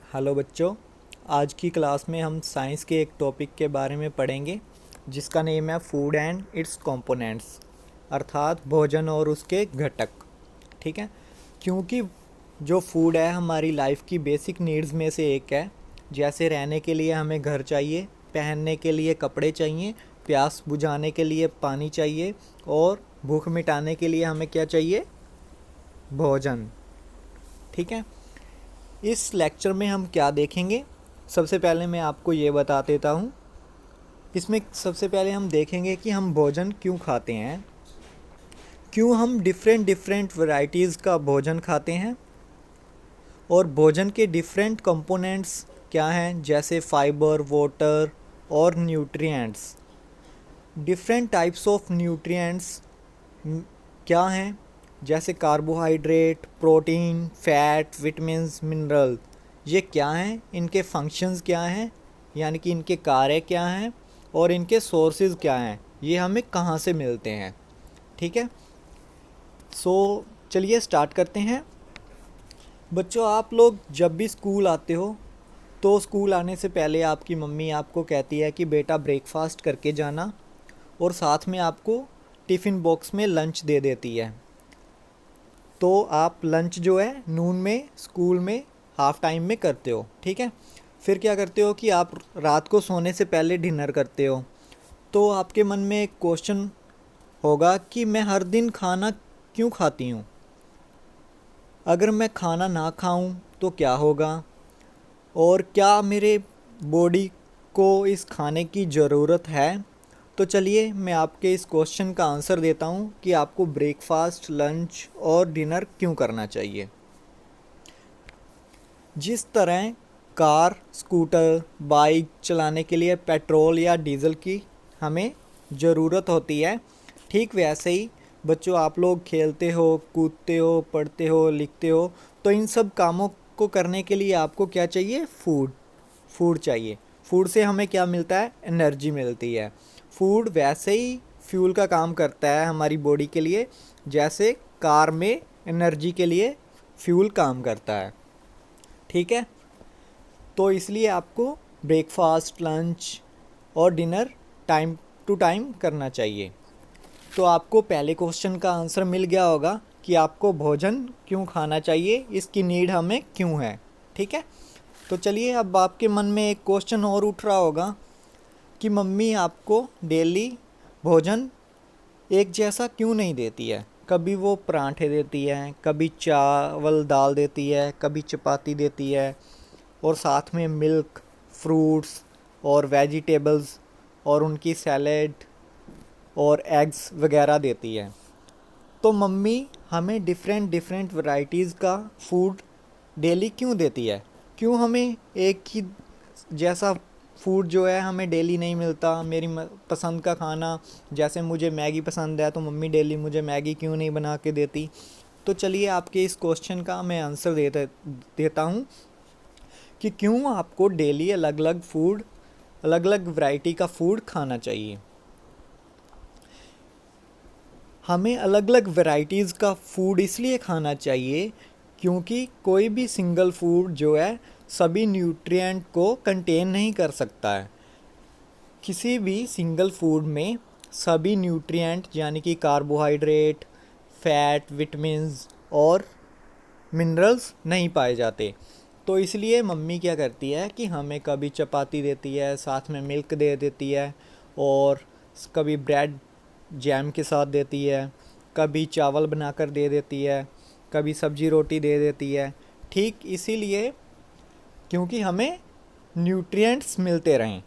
Hello बच्चों। आज की क्लास में हम साइंस के एक टॉपिक के बारे में पढ़ेंगे जिसका नेम है फूड एंड इट्स कंपोनेंट्स, अर्थात भोजन और उसके घटक। ठीक है, क्योंकि जो फूड है हमारी लाइफ की बेसिक नीड्स में से एक है। जैसे रहने के लिए हमें घर चाहिए, पहनने के लिए कपड़े चाहिए, प्यास बुझाने के लिए पानी चाहिए और भूख मिटाने के लिए हमें क्या चाहिए? भोजन। ठीक है, इस लेक्चर में हम क्या देखेंगे? सबसे पहले मैं आपको ये बता देता हूँ। इसमें सबसे पहले हम देखेंगे कि हम भोजन क्यों खाते हैं, क्यों हम डिफरेंट डिफरेंट वैरायटीज़ का भोजन खाते हैं और भोजन के डिफरेंट कंपोनेंट्स क्या हैं, जैसे फाइबर, वाटर और nutrients. Different types of nutrients क्या हैं, जैसे carbohydrate, protein, fat, vitamins, mineral. ये क्या हैं, इनके फंक्शंस क्या हैं, यानी कि इनके कार्य क्या हैं और इनके सोर्सेज क्या हैं, ये हमें कहाँ से मिलते हैं। ठीक है, चलिए स्टार्ट करते हैं। बच्चों, आप लोग जब भी स्कूल आते हो तो स्कूल आने से पहले आपकी मम्मी आपको कहती है कि बेटा ब्रेकफास्ट करके जाना, और साथ में आपको टिफ़िन बॉक्स में लंच दे देती है। तो आप लंच जो है नून में स्कूल में हाफ़ टाइम में करते हो। ठीक है, फिर क्या करते हो कि आप रात को सोने से पहले डिनर करते हो। तो आपके मन में एक क्वेश्चन होगा कि मैं हर दिन खाना क्यों खाती हूँ? अगर मैं खाना ना खाऊं तो क्या होगा, और क्या मेरे बॉडी को इस खाने की ज़रूरत है? तो चलिए मैं आपके इस क्वेश्चन का आंसर देता हूँ कि आपको ब्रेकफास्ट, लंच और डिनर क्यों करना चाहिए। जिस तरह कार, स्कूटर, बाइक चलाने के लिए पेट्रोल या डीजल की हमें ज़रूरत होती है, ठीक वैसे ही बच्चों आप लोग खेलते हो, कूदते हो, पढ़ते हो, लिखते हो, तो इन सब कामों को करने के लिए आपको क्या चाहिए? फूड चाहिए। फूड से हमें क्या मिलता है? एनर्जी मिलती है। फूड वैसे ही फ्यूल का काम करता है हमारी बॉडी के लिए, जैसे कार में एनर्जी के लिए फ्यूल काम करता है। ठीक है, तो इसलिए आपको ब्रेकफास्ट, लंच और डिनर टाइम टू टाइम करना चाहिए। तो आपको पहले क्वेश्चन का आंसर मिल गया होगा कि आपको भोजन क्यों खाना चाहिए, इसकी नीड हमें क्यों है। ठीक है, तो चलिए अब आपके मन में एक क्वेश्चन और उठ रहा होगा कि मम्मी आपको डेली भोजन एक जैसा क्यों नहीं देती है? कभी वो पराठे देती है, कभी चावल दाल देती है, कभी चपाती देती है और साथ में मिल्क, फ्रूट्स और वेजिटेबल्स और उनकी सैलेड और एग्स वगैरह देती है। तो मम्मी हमें डिफरेंट डिफरेंट वैरायटीज़ का फूड डेली क्यों देती है? क्यों हमें एक ही जैसा फूड जो है हमें डेली नहीं मिलता? मेरी पसंद का खाना, जैसे मुझे मैगी पसंद है तो मम्मी डेली मुझे मैगी क्यों नहीं बना के देती? तो चलिए आपके इस क्वेश्चन का मैं आंसर देता हूँ कि क्यों आपको डेली अलग अलग फूड, अलग अलग वैरायटी का फूड खाना चाहिए। हमें अलग अलग वैरायटीज़ का फूड इसलिए खाना चाहिए क्योंकि कोई भी सिंगल फूड जो है सभी न्यूट्रिएंट को कंटेन नहीं कर सकता है। किसी भी सिंगल फूड में सभी न्यूट्रिएंट यानी कि कार्बोहाइड्रेट, फैट, विटामिन्स और मिनरल्स नहीं पाए जाते। तो इसलिए मम्मी क्या करती है कि हमें कभी चपाती देती है, साथ में मिल्क दे देती है, और कभी ब्रेड जैम के साथ देती है, कभी चावल बनाकर दे देती है, कभी सब्जी रोटी दे देती है। ठीक इसीलिए क्योंकि हमें न्यूट्रिएंट्स मिलते रहें।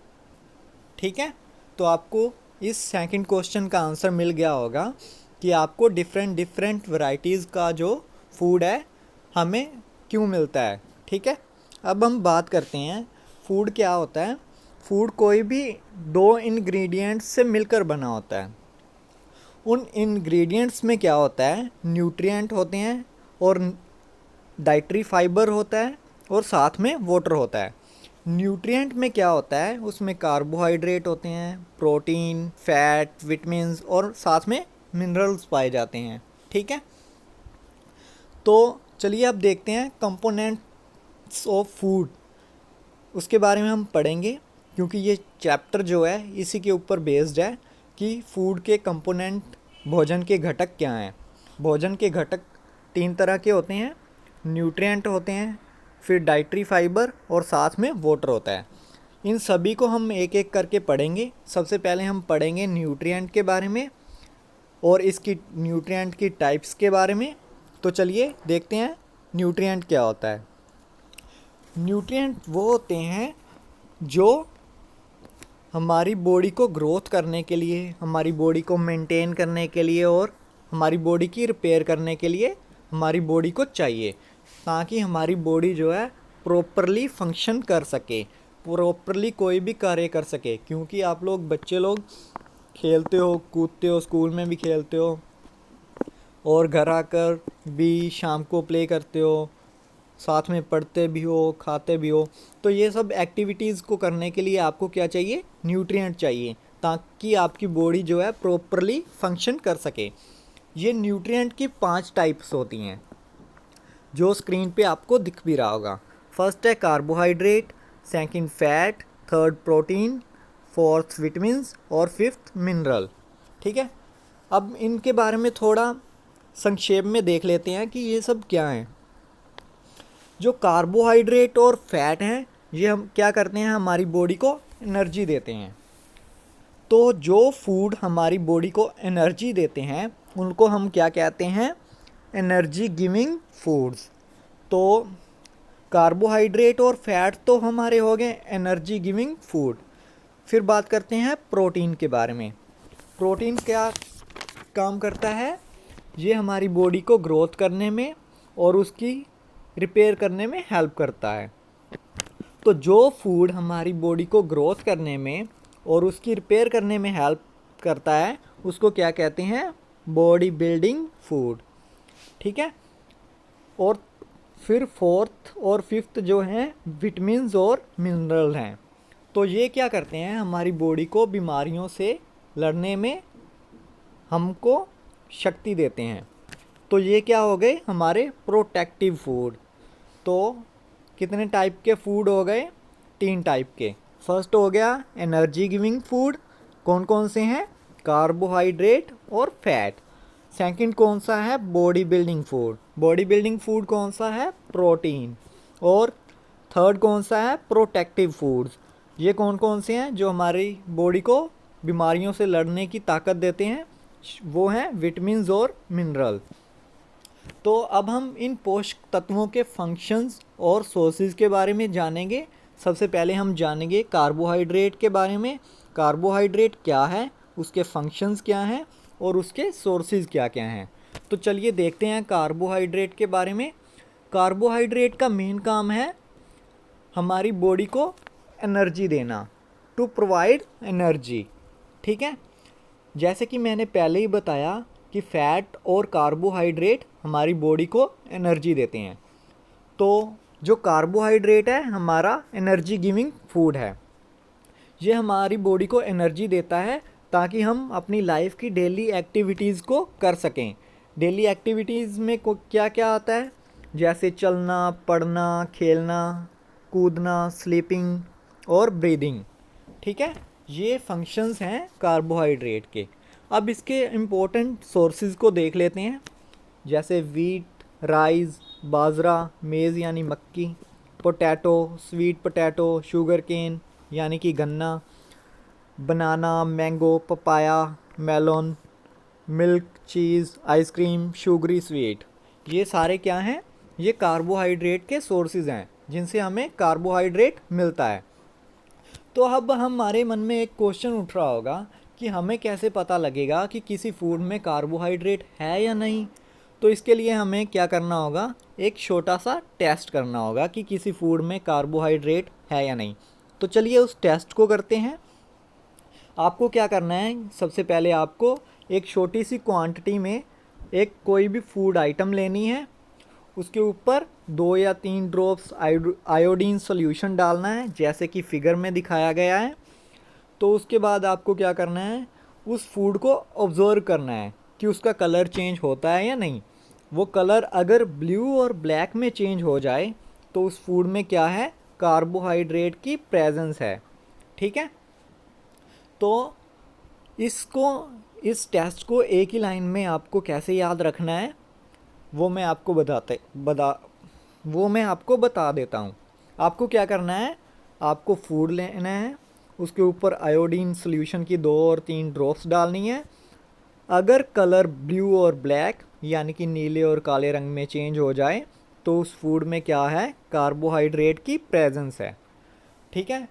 ठीक है, तो आपको इस सेकंड क्वेश्चन का आंसर मिल गया होगा कि आपको डिफरेंट डिफरेंट वैरायटीज़ का जो फूड है हमें क्यों मिलता है। ठीक है, अब हम बात करते हैं फूड क्या होता है। फूड कोई भी दो इंग्रेडिएंट्स से मिलकर बना होता है। उन इंग्रेडिएंट्स में क्या होता है? न्यूट्रिएंट होते हैं और डाइटरी फाइबर होता है और साथ में वाटर होता है। न्यूट्रिएंट में क्या होता है? उसमें कार्बोहाइड्रेट होते हैं, प्रोटीन, फैट, विटामिन्स और साथ में मिनरल्स पाए जाते हैं। ठीक है, तो चलिए अब देखते हैं कंपोनेंट्स ऑफ फूड उसके बारे में हम पढ़ेंगे, क्योंकि ये चैप्टर जो है इसी के ऊपर बेस्ड है कि फूड के कंपोनेंट, भोजन के घटक क्या हैं। भोजन के घटक 3 तरह के होते हैं, न्यूट्रिएंट होते हैं, फिर डाइटरी फाइबर और साथ में वाटर होता है। इन सभी को हम एक एक करके पढ़ेंगे। सबसे पहले हम पढ़ेंगे न्यूट्रिएंट के बारे में और इसकी न्यूट्रिएंट की टाइप्स के बारे में। तो चलिए देखते हैं न्यूट्रिएंट क्या होता है। न्यूट्रिएंट वो होते हैं जो हमारी बॉडी को ग्रोथ करने के लिए, हमारी बॉडी को मेंटेन करने के लिए और हमारी बॉडी की रिपेयर करने के लिए हमारी बॉडी को चाहिए, ताकि हमारी बॉडी जो है प्रॉपरली फंक्शन कर सके, प्रॉपरली कोई भी कार्य कर सके। क्योंकि आप लोग बच्चे लोग खेलते हो, कूदते हो, स्कूल में भी खेलते हो और घर आकर भी शाम को प्ले करते हो, साथ में पढ़ते भी हो, खाते भी हो। तो ये सब एक्टिविटीज़ को करने के लिए आपको क्या चाहिए? न्यूट्रिएंट चाहिए, ताकि आपकी बॉडी जो है प्रॉपरली फंक्शन कर सके। ये न्यूट्रिएंट की 5 टाइप्स होती हैं, जो स्क्रीन पे आपको दिख भी रहा होगा। फर्स्ट है carbohydrate, second fat, third protein, fourth vitamins और फिफ्थ मिनरल। ठीक है, अब इनके बारे में थोड़ा संक्षेप में देख लेते हैं कि ये सब क्या हैं। जो कार्बोहाइड्रेट और फैट हैं, ये हम क्या करते हैं? हमारी बॉडी को एनर्जी देते हैं। तो जो फूड हमारी बॉडी को एनर्जी देते हैं उनको हम क्या कहते हैं? Energy giving foods. तो कार्बोहाइड्रेट और फैट तो हमारे हो गए एनर्जी गिविंग फूड। फिर बात करते हैं प्रोटीन के बारे में। प्रोटीन क्या काम करता है? ये हमारी बॉडी को ग्रोथ करने में और उसकी रिपेयर करने में हेल्प करता है। तो जो फूड हमारी बॉडी को ग्रोथ करने में और उसकी रिपेयर करने में हेल्प करता है उसको क्या कहते हैं? Body building food. ठीक है, और फिर फोर्थ और फिफ्थ जो हैं विटामिन्स और मिनरल हैं। तो ये क्या करते हैं? हमारी बॉडी को बीमारियों से लड़ने में हमको शक्ति देते हैं। तो ये क्या हो गए? हमारे प्रोटेक्टिव फूड। तो कितने टाइप के फूड हो गए? 3 टाइप के। फर्स्ट हो गया एनर्जी गिविंग फूड। कौन कौन से हैं? कार्बोहाइड्रेट और फैट। सेकंड कौन सा है? Body building food. Body building food कौन सा है? प्रोटीन। और थर्ड कौन सा है? Protective foods. ये कौन कौन से हैं जो हमारी बॉडी को बीमारियों से लड़ने की ताकत देते हैं? वो हैं विटामिन्स और मिनरल। तो अब हम इन पोषक तत्वों के फंक्शंस और सोर्सेज के बारे में जानेंगे। सबसे पहले हम जानेंगे कार्बोहाइड्रेट के बारे में। कार्बोहाइड्रेट क्या है, उसके फंक्शंस क्या हैं और उसके सोर्सेज क्या क्या हैं। तो चलिए देखते हैं कार्बोहाइड्रेट के बारे में। कार्बोहाइड्रेट का मेन काम है हमारी बॉडी को एनर्जी देना, टू प्रोवाइड एनर्जी। ठीक है, जैसे कि मैंने पहले ही बताया कि फैट और कार्बोहाइड्रेट हमारी बॉडी को एनर्जी देते हैं। तो जो कार्बोहाइड्रेट है हमारा एनर्जी गिविंग फूड है। ये हमारी बॉडी को एनर्जी देता है ताकि हम अपनी लाइफ की डेली एक्टिविटीज़ को कर सकें। डेली एक्टिविटीज़ में को क्या क्या आता है? जैसे चलना, पढ़ना, खेलना, कूदना, स्लीपिंग और ब्रीदिंग। ठीक है, ये फंक्शंस हैं कार्बोहाइड्रेट के। अब इसके इम्पोर्टेंट सोर्सेज को देख लेते हैं, जैसे वीट, राइस, बाजरा, मेज़ यानी मक्की, potato, sweet potato, sugar cane यानी कि गन्ना, banana, mango, papaya, melon, milk, cheese, ice cream, sugary sweet. ये सारे क्या हैं? ये कार्बोहाइड्रेट के सोर्सेज हैं जिनसे हमें कार्बोहाइड्रेट मिलता है। तो अब हमारे मन में एक क्वेश्चन उठ रहा होगा कि हमें कैसे पता लगेगा कि किसी फूड में कार्बोहाइड्रेट है या नहीं। तो इसके लिए हमें क्या करना होगा? एक छोटा सा टेस्ट करना होगा कि किसी फूड में कार्बोहाइड्रेट है या नहीं। तो चलिए उस टेस्ट को करते हैं। आपको क्या करना है? सबसे पहले आपको एक छोटी सी क्वांटिटी में एक कोई भी फूड आइटम लेनी है, उसके ऊपर 2 या 3 ड्रॉप्स आयोडीन सॉल्यूशन डालना है, जैसे कि फिगर में दिखाया गया है। तो उसके बाद आपको क्या करना है? उस फूड को ऑब्ज़र्व करना है कि उसका कलर चेंज होता है या नहीं। वो कलर अगर ब्लू और ब्लैक में चेंज हो जाए तो उस फूड में क्या है? कार्बोहाइड्रेट की प्रेजेंस है। ठीक है, तो इस टेस्ट को एक ही लाइन में आपको कैसे याद रखना है वो मैं आपको बता देता हूँ। आपको क्या करना है, आपको फूड लेना है, उसके ऊपर आयोडीन सॉल्यूशन की 2 और 3 ड्रॉप्स डालनी है। अगर कलर ब्लू और ब्लैक यानी कि नीले और काले रंग में चेंज हो जाए तो उस फूड में क्या है, कार्बोहाइड्रेट की प्रेजेंस है। ठीक है,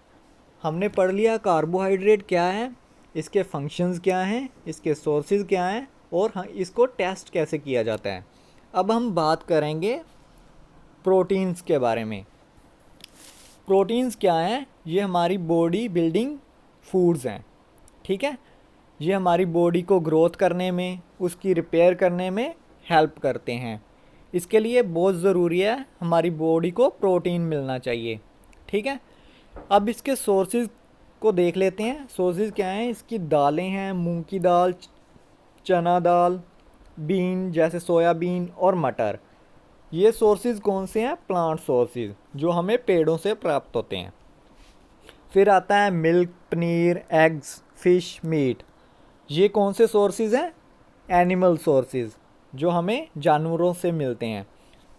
हमने पढ़ लिया कार्बोहाइड्रेट क्या है, इसके फंक्शंस क्या हैं, इसके सोर्सेज क्या हैं और इसको टेस्ट कैसे किया जाता है। अब हम बात करेंगे प्रोटीन्स के बारे में। प्रोटीन्स क्या हैं, ये हमारी बॉडी बिल्डिंग फूड्स हैं। ठीक है, ये हमारी बॉडी को ग्रोथ करने में, उसकी रिपेयर करने में हेल्प करते हैं। इसके लिए बहुत ज़रूरी है हमारी बॉडी को प्रोटीन मिलना चाहिए। ठीक है, अब इसके सोर्सेज को देख लेते हैं। सोर्सेज क्या हैं, इसकी दालें हैं, मूंग की दाल, चना दाल, बीन जैसे सोयाबीन और मटर। ये सोर्सेज कौन से हैं, प्लांट सोर्सेज जो हमें पेड़ों से प्राप्त होते हैं। फिर आता है milk, paneer, eggs, fish, meat. ये कौन से सोर्सेज हैं, एनिमल सोर्सेज जो हमें जानवरों से मिलते हैं।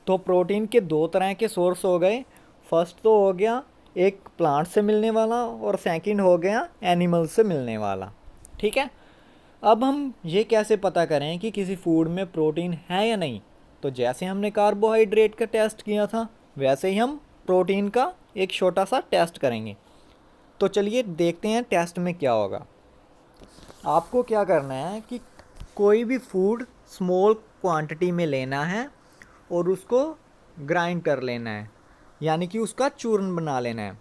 तो प्रोटीन के 2 तरह के सोर्स हो गए। फर्स्ट तो हो गया एक प्लांट से मिलने वाला और सेकंड हो गया एनिमल से मिलने वाला। ठीक है, अब हम ये कैसे पता करें कि किसी फूड में प्रोटीन है या नहीं। तो जैसे हमने कार्बोहाइड्रेट का टेस्ट किया था वैसे ही हम प्रोटीन का एक छोटा सा टेस्ट करेंगे। तो चलिए देखते हैं टेस्ट में क्या होगा। आपको क्या करना है कि कोई भी फूड स्मॉल क्वांटिटी में लेना है और उसको ग्राइंड कर लेना है, यानी कि उसका चूर्ण बना लेना है।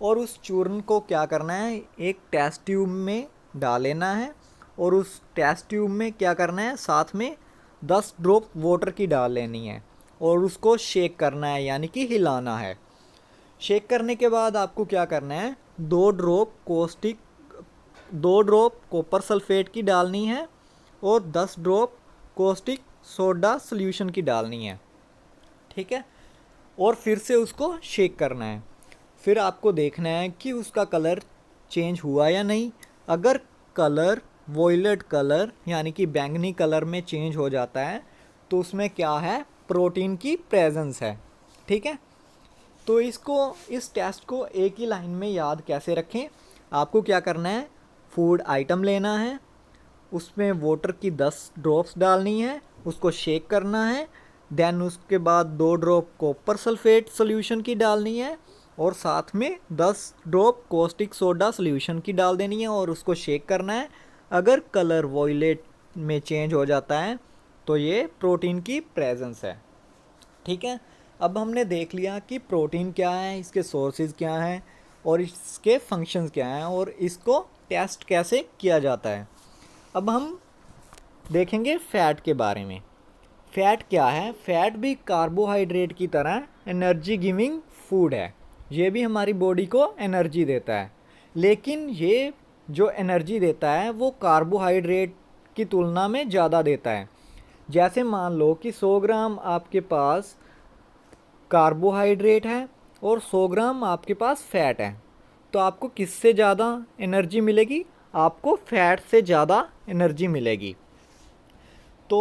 और उस चूर्ण को क्या करना है, एक टेस्ट ट्यूब में डाल लेना है और उस टेस्ट ट्यूब में क्या करना है, साथ में 10 ड्रॉप वाटर की डाल लेनी है और उसको शेक करना है, यानी कि हिलाना है। शेक करने के बाद आपको क्या करना है, 2 ड्रॉप कॉपर सल्फेट की डालनी है और 10 ड्रॉप कॉस्टिक सोडा सॉल्यूशन की डालनी है। ठीक है, और फिर से उसको शेक करना है। फिर आपको देखना है कि उसका कलर चेंज हुआ या नहीं। अगर कलर वॉयलेट कलर यानी कि बैंगनी कलर में चेंज हो जाता है तो उसमें क्या है, प्रोटीन की प्रेजेंस है। ठीक है, तो इस टेस्ट को एक ही लाइन में याद कैसे रखें। आपको क्या करना है, फूड आइटम लेना है, उसमें वाटर की 10 ड्रॉप्स डालनी है, उसको शेक करना है। देन उसके बाद 2 ड्रॉप कॉपर सल्फेट सॉल्यूशन की डालनी है और साथ में 10 ड्रॉप कॉस्टिक सोडा सॉल्यूशन की डाल देनी है और उसको शेक करना है। अगर कलर वॉयलेट में चेंज हो जाता है तो ये प्रोटीन की प्रेजेंस है। ठीक है, अब हमने देख लिया कि प्रोटीन क्या है, इसके सोर्सेज क्या हैं और इसके फंक्शंस क्या हैं और इसको टेस्ट कैसे किया जाता है। अब हम देखेंगे फ़ैट के बारे में। फ़ैट क्या है, फ़ैट भी कार्बोहाइड्रेट की तरह एनर्जी गिविंग फूड है। ये भी हमारी बॉडी को एनर्जी देता है, लेकिन ये जो एनर्जी देता है वो कार्बोहाइड्रेट की तुलना में ज़्यादा देता है। जैसे मान लो कि 100 ग्राम आपके पास कार्बोहाइड्रेट है और 100 ग्राम आपके पास फ़ैट है, तो आपको किससे ज़्यादा एनर्जी मिलेगी, आपको फ़ैट से ज़्यादा एनर्जी मिलेगी। तो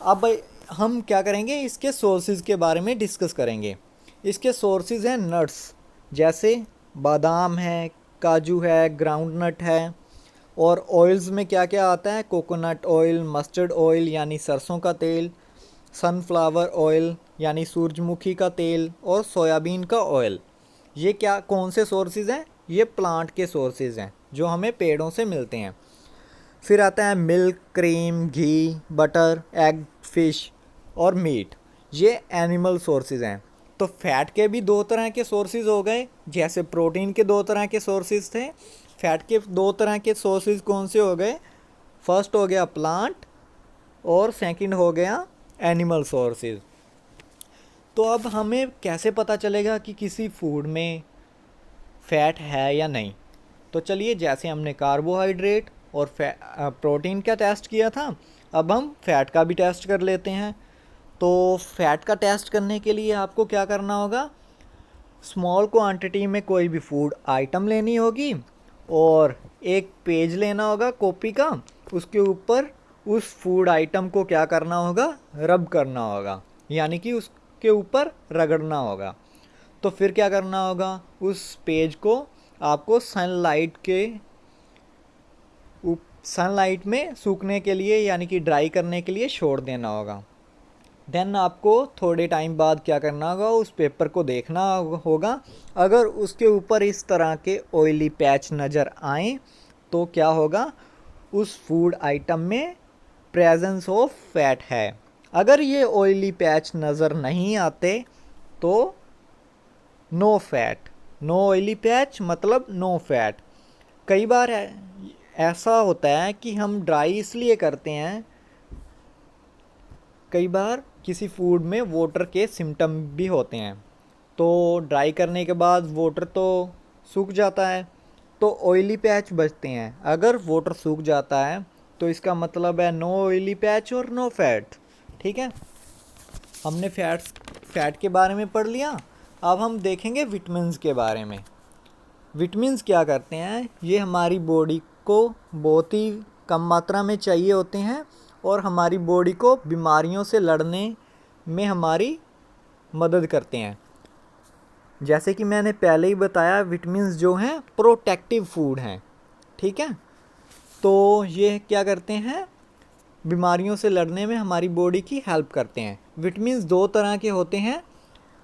अब हम क्या करेंगे, इसके सोर्सेज के बारे में डिस्कस करेंगे। इसके सोर्सेज हैं नट्स, जैसे बादाम है, काजू है, ग्राउंड नट है। और ऑयल्स में क्या क्या आता है, कोकोनट ऑयल, मस्टर्ड ऑयल यानी सरसों का तेल, सनफ्लावर ऑयल यानी सूरजमुखी का तेल और सोयाबीन का ऑयल। ये क्या कौन से सोर्सेज हैं, ये प्लांट के सोर्सेज हैं जो हमें पेड़ों से मिलते हैं। फिर आता है मिल्क, क्रीम, घी, बटर, एग, फिश और मीट, ये एनिमल सोर्सेज हैं। तो फ़ैट के भी 2 तरह के सोर्सेज हो गए, जैसे प्रोटीन के 2 तरह के सोर्सेज थे, फ़ैट के 2 तरह के सोर्सेज कौन से हो गए, फर्स्ट हो गया प्लांट और सेकंड हो गया एनिमल सोर्सेज। तो अब हमें कैसे पता चलेगा कि किसी फूड में फ़ैट है या नहीं। तो चलिए, जैसे हमने कार्बोहाइड्रेट और प्रोटीन का टेस्ट किया था, अब हम फ़ैट का भी टेस्ट कर लेते हैं। तो फ़ैट का टेस्ट करने के लिए आपको क्या करना होगा, स्मॉल क्वांटिटी में कोई भी फूड आइटम लेनी होगी और एक पेज लेना होगा कॉपी का, उसके ऊपर उस फूड आइटम को क्या करना होगा, रब करना होगा, यानी कि उसके ऊपर रगड़ना होगा। तो फिर क्या करना होगा, उस पेज को आपको सनलाइट में सूखने के लिए यानी कि ड्राई करने के लिए छोड़ देना होगा। देन आपको थोड़े टाइम बाद क्या करना होगा, उस पेपर को देखना होगा। अगर उसके ऊपर इस तरह के ऑयली पैच नज़र आए तो क्या होगा, उस फूड आइटम में प्रेजेंस ऑफ फैट है। अगर ये ऑयली पैच नज़र नहीं आते तो no fat, no oily patch मतलब नो फैट। कई बार ऐसा होता है कि हम ड्राई इसलिए करते हैं, कई बार किसी फूड में वाटर के सिम्टम भी होते हैं, तो ड्राई करने के बाद वाटर तो सूख जाता है तो ऑयली पैच बचते हैं। अगर वाटर सूख जाता है तो इसका मतलब है नो ऑयली पैच और नो फैट। ठीक है, हमने फैट के बारे में पढ़ लिया। अब हम देखेंगे विटामिन्स के बारे में। विटामिन्स क्या करते हैं, ये हमारी बॉडी को बहुत ही कम मात्रा में चाहिए होते हैं और हमारी बॉडी को बीमारियों से लड़ने में हमारी मदद करते हैं। जैसे कि मैंने पहले ही बताया, विटामिन्स जो हैं प्रोटेक्टिव फूड हैं। ठीक है, तो ये क्या करते हैं, बीमारियों से लड़ने में हमारी बॉडी की हेल्प करते हैं। विटामिन्स दो तरह के होते हैं।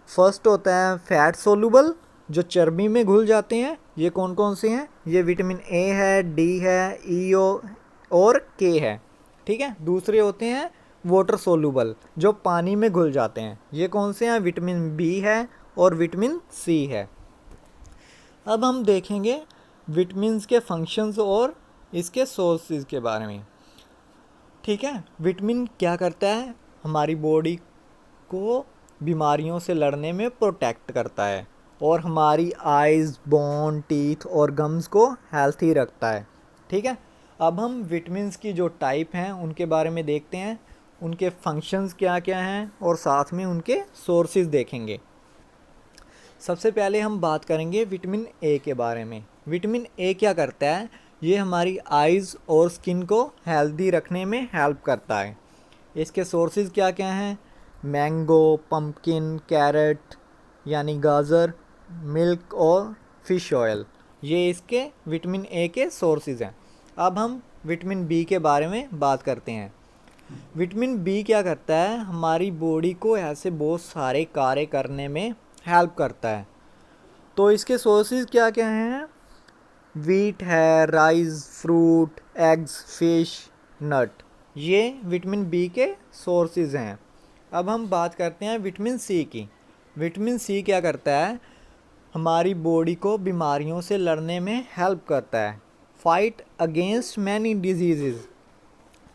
फर्स्ट होता है फैट सोलुबल, जो चर्बी में घुल जाते हैं। ये कौन कौन से हैं, ये विटामिन ए है, डी है, ई और के है। ठीक है, दूसरे होते हैं वाटर सोलुबल, जो पानी में घुल जाते हैं। ये कौन से हैं, विटामिन बी है और विटामिन सी है। अब हम देखेंगे विटामिन्स के फंक्शंस और इसके सोर्सेज के बारे में। ठीक है, विटामिन क्या करता है, हमारी बॉडी को बीमारियों से लड़ने में प्रोटेक्ट करता है और हमारी आइज़, बोन, टीथ और गम्स को हेल्थी रखता है। ठीक है, अब हम विटामिन्स की जो टाइप हैं उनके बारे में देखते हैं, उनके फंक्शंस क्या क्या हैं और साथ में उनके सोर्सेज देखेंगे। सबसे पहले हम बात करेंगे विटामिन ए के बारे में। विटामिन ए क्या करता है, ये हमारी आइज़ और स्किन को हेल्दी रखने में हेल्प करता है। इसके सोर्सेज क्या क्या हैं, मैंगो, पम्पकिन, कैरेट यानी गाजर, मिल्क और फिश ऑयल, ये इसके विटामिन ए के सोर्सेज हैं। अब हम विटामिन बी के बारे में बात करते हैं। विटामिन बी क्या करता है, हमारी बॉडी को ऐसे बहुत सारे कार्य करने में हेल्प करता है। तो इसके सोर्सेज क्या क्या हैं, वीट है, राइस, फ्रूट, एग्स, फिश, नट, ये विटामिन बी के सोर्सेज हैं। अब हम बात करते हैं विटामिन सी की। विटामिन सी क्या करता है, हमारी बॉडी को बीमारियों से लड़ने में हेल्प करता है, फाइट अगेंस्ट मैनी डिजीज़।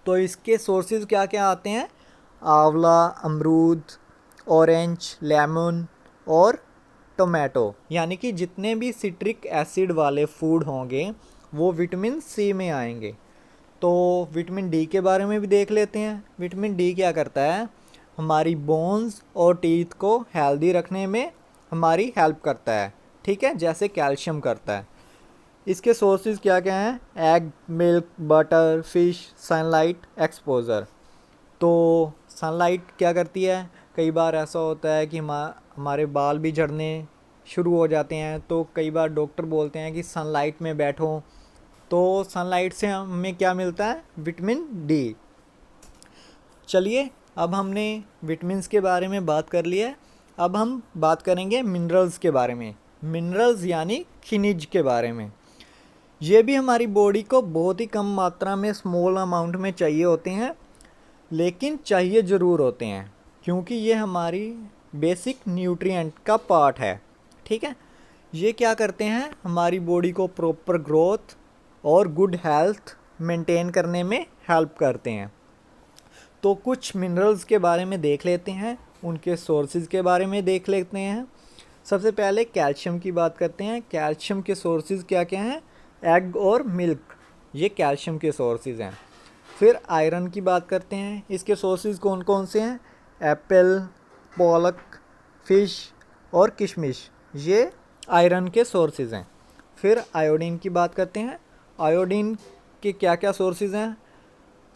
तो इसके सोर्सेज क्या क्या आते हैं, आंवला, अमरूद, ऑरेंज, लेमन और टोमेटो, यानी कि जितने भी सिट्रिक एसिड वाले फूड होंगे वो विटामिन सी में आएंगे। तो विटामिन डी के बारे में भी देख लेते हैं। विटामिन डी क्या करता है, हमारी बोन्स और टीथ को हेल्दी रखने में हमारी हेल्प करता है। ठीक है, जैसे कैल्शियम करता है। इसके सोर्सेज क्या क्या हैं, egg, milk, butter, fish, sunlight exposure. तो सनलाइट क्या करती है, कई बार ऐसा होता है कि हमारे बाल भी झड़ने शुरू हो जाते हैं, तो कई बार डॉक्टर बोलते हैं कि सनलाइट में बैठो। तो सनलाइट से हमें क्या मिलता है, विटामिन डी। चलिए, अब हमने विटामिन्स के बारे में बात कर लिया है। अब हम बात करेंगे मिनरल्स के बारे में। मिनरल्स यानी खनिज के बारे में। ये भी हमारी बॉडी को बहुत ही कम मात्रा में, स्मॉल अमाउंट में चाहिए होते हैं, लेकिन चाहिए ज़रूर होते हैं क्योंकि ये हमारी बेसिक न्यूट्रिएंट का पार्ट है। ठीक है, ये क्या करते हैं, हमारी बॉडी को प्रॉपर ग्रोथ और गुड हेल्थ मेंटेन करने में हेल्प करते हैं। तो कुछ मिनरल्स के बारे में देख लेते हैं, उनके सोर्सेज के बारे में देख लेते हैं। सबसे पहले कैल्शियम की बात करते हैं। कैल्शियम के सोर्सेज क्या क्या हैं, एग और मिल्क, ये कैल्शियम के सोर्सेज हैं। फिर आयरन की बात करते हैं। इसके सोर्सेज कौन कौन से हैं, एप्पल, पालक, फिश और किशमिश, ये आयरन के सोर्सेज हैं। फिर आयोडीन की बात करते हैं। आयोडीन के क्या क्या सोर्सेज हैं?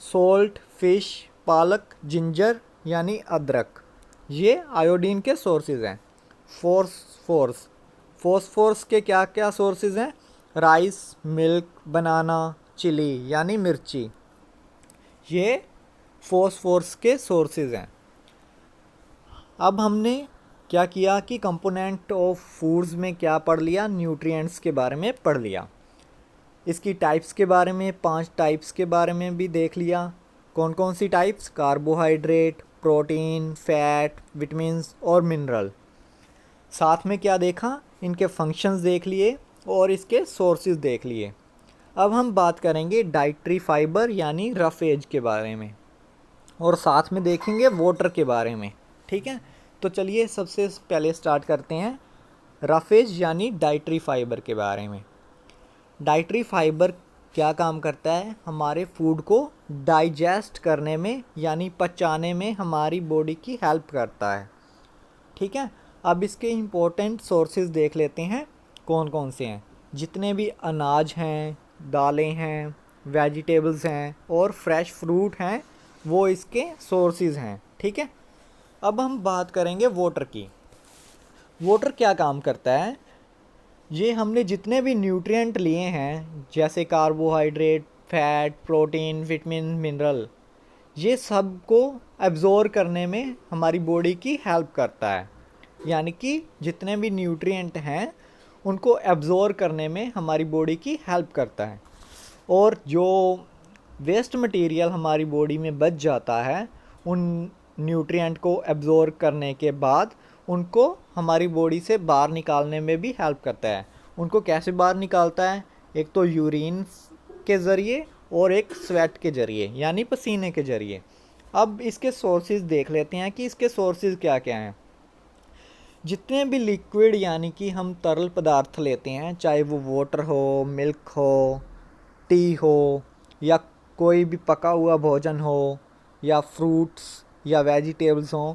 सोल्ट, फिश, पालक, जिंजर यानी अदरक, ये आयोडीन के सोर्सेज हैं। फॉस्फोरस, फॉस्फोरस के क्या क्या सोर्सेज हैं? राइस, मिल्क, बनाना, चिली यानी मिर्ची, ये फॉस्फोरस के सोर्सेज हैं। अब हमने क्या किया कि कंपोनेंट ऑफ फूड्स में क्या पढ़ लिया? न्यूट्रिएंट्स के बारे में पढ़ लिया। इसकी टाइप्स के बारे में, 5 टाइप्स के बारे में भी देख लिया। कौन कौन सी types? Carbohydrate, protein, fat, vitamins और मिनरल। साथ में क्या देखा? इनके फंक्शंस देख लिए और इसके सोर्सेज देख लिए। अब हम बात करेंगे डाइटरी फाइबर यानी रफ एज के बारे में, और साथ में देखेंगे वाटर के बारे में। ठीक है, तो चलिए सबसे पहले स्टार्ट करते हैं रफ एज यानी डाइटरी फाइबर के बारे में। डाइटरी फाइबर क्या काम करता है? हमारे फूड को डाइजेस्ट करने में यानी पचाने में हमारी बॉडी की हेल्प करता है। ठीक है, अब इसके इम्पोर्टेंट सोर्सेज देख लेते हैं कौन कौन से हैं। जितने भी अनाज हैं, दालें हैं, वेजिटेबल्स हैं और फ्रेश फ्रूट हैं, वो इसके सोर्सेज हैं। ठीक है, अब हम बात करेंगे वाटर की। वाटर क्या काम करता है? ये हमने जितने भी न्यूट्रिएंट लिए हैं, जैसे carbohydrate, fat, protein, vitamin, mineral, ये सब को एब्जॉर्ब करने में हमारी बॉडी की हेल्प करता है। यानी कि जितने भी न्यूट्रिएंट हैं उनको एब्जॉर्ब करने में हमारी बॉडी की हेल्प करता है। और जो वेस्ट मटेरियल हमारी बॉडी में बच जाता है, उन न्यूट्रिएंट को एब्जॉर्ब करने के बाद उनको हमारी बॉडी से बाहर निकालने में भी हेल्प करता है। उनको कैसे बाहर निकालता है? एक तो यूरिन के ज़रिए और एक स्वेट के ज़रिए यानी पसीने के ज़रिए। अब इसके सोर्सेज देख लेते हैं कि इसके सोर्सेज क्या क्या हैं। जितने भी लिक्विड यानी कि हम तरल पदार्थ लेते हैं, चाहे वो वाटर हो, मिल्क हो, टी हो, या कोई भी पका हुआ भोजन हो, या फ्रूट्स या वेजिटेबल्स हों,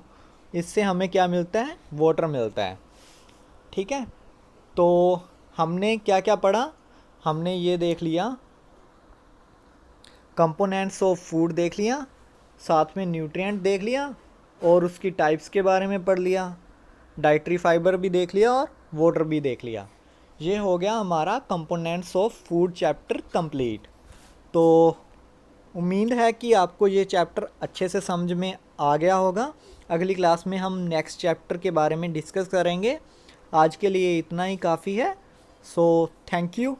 इससे हमें क्या मिलता है? वाटर मिलता है। ठीक है, तो हमने क्या क्या पढ़ा? हमने ये देख लिया, कंपोनेंट्स ऑफ फूड देख लिया, साथ में न्यूट्रिएंट देख लिया और उसकी टाइप्स के बारे में पढ़ लिया, डाइटरी फाइबर भी देख लिया और वाटर भी देख लिया। ये हो गया हमारा components of food chapter complete. तो उम्मीद है कि आपको ये चैप्टर अच्छे से समझ में आ गया होगा। अगली क्लास में हम नेक्स्ट चैप्टर के बारे में डिस्कस करेंगे। आज के लिए इतना ही काफ़ी है। So thank you.